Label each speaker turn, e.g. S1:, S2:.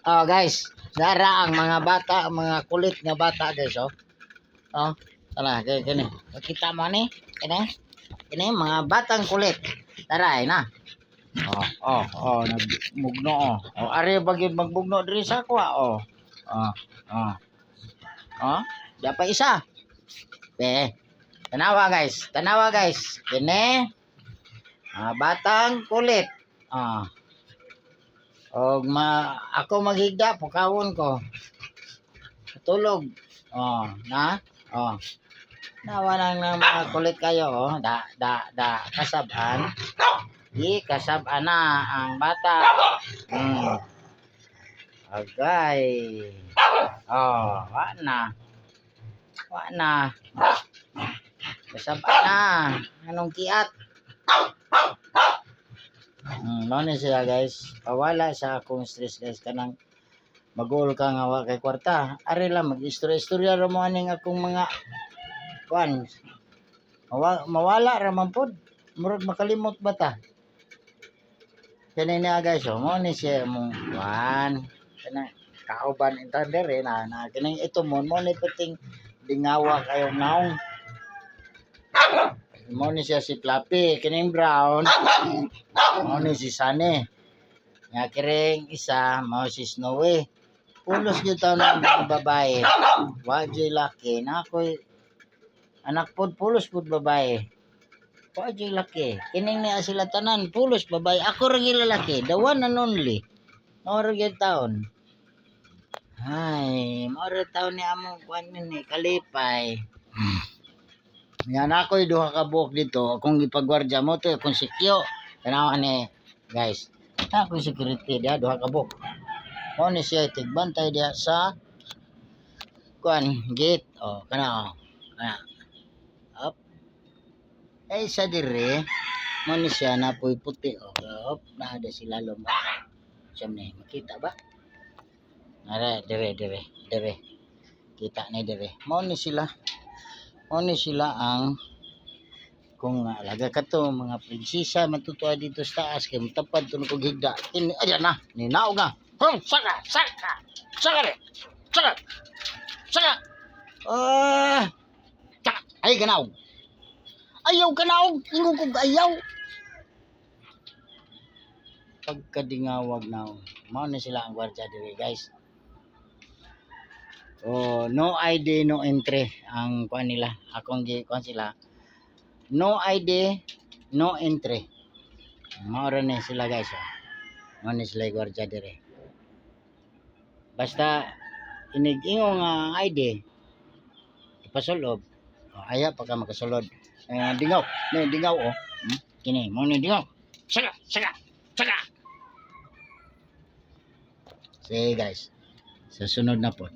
S1: Oh, guys. Dara ang mga bata, ang mga kulit nga bata, guys, oh. Oh, tala, kini. Makita mo ni? Kini mga batang kulit. Dara na. Nagmugno, oh. Oh, ari bagid magbugno diri sa ako, oh. Oh, oh. Oh, da pa isa. Tanawa, guys. Tanawa, guys. Kini batang kulit. Ah. Og ako maghigda pukawon ko. Tulog. Oh, na. Oh. Nawa nang mga kulit kayo, oh. Kasab-an. Di kasab-an na ang bata. Agay. Oh, wa na. Kasab-an na. Anong kiat? Ano siya, guys? Pawala sa akong stress, guys. Kanang magul ka nga wa kay kwarta. Ari lang mag-istorya-istorya ra mo aning akong mga kuan. Mawala ra man pod. Murag makalimot ba ta? Kani na, guys, oh. Mo ni siya mong kuan. Kana kauban intender na kining ito mo ni pating dingawa kayo naong. Mo ni siya si Fluffy, kining brown. Mo ni si Sunny. Nga kiring isa mo si Snowy. Pulos gyud taon na mga babae. Wa jay laki na ako'y anak pod pulos pod babae. Wa jay laki. Kining niya sila tanan pulos babae. Ako ra gyud lalaki, the one and only. Mao ra gyud taon. Ay, mao ra taon ni among kuan ni kalipay. Yan ako'y duha ka buhok dito. Akong gipagwardya mo to akong sikyo. Tanawa ni, guys. Akong security dia duha ka buhok. Mo ni siya tigbantay dia sa kuan gate. Oh, kana. Up. Ay sa dire mo ni siya na puti. Oh, up na ada sila lomba. Siya ni makita ba? Ara dire. Kita ni dire. Mo ni sila ang kung alaga ka to mga prinsesa matutuwa dito sa taas kay matapad to ko higda. Ayan na, ninaog na. Saka. Ay ganaw. Ayaw ganaw, ingo ko ayaw. Pagkadingawag na. Mao na sila ang gwardiya diri, guys. Oh, no ID, no entry ang kuan nila. Akong kuan sila. No ID, no entry. Mao ra ni sila, guys. Mao ni sila gwardiya dire. Basta inig-ingo nga ID ipasulob. Oh, aya pa ka makasulod. Dingaw, oh. Kini, mo ni dingaw. Saka. Sige, guys. Sa sunod na po.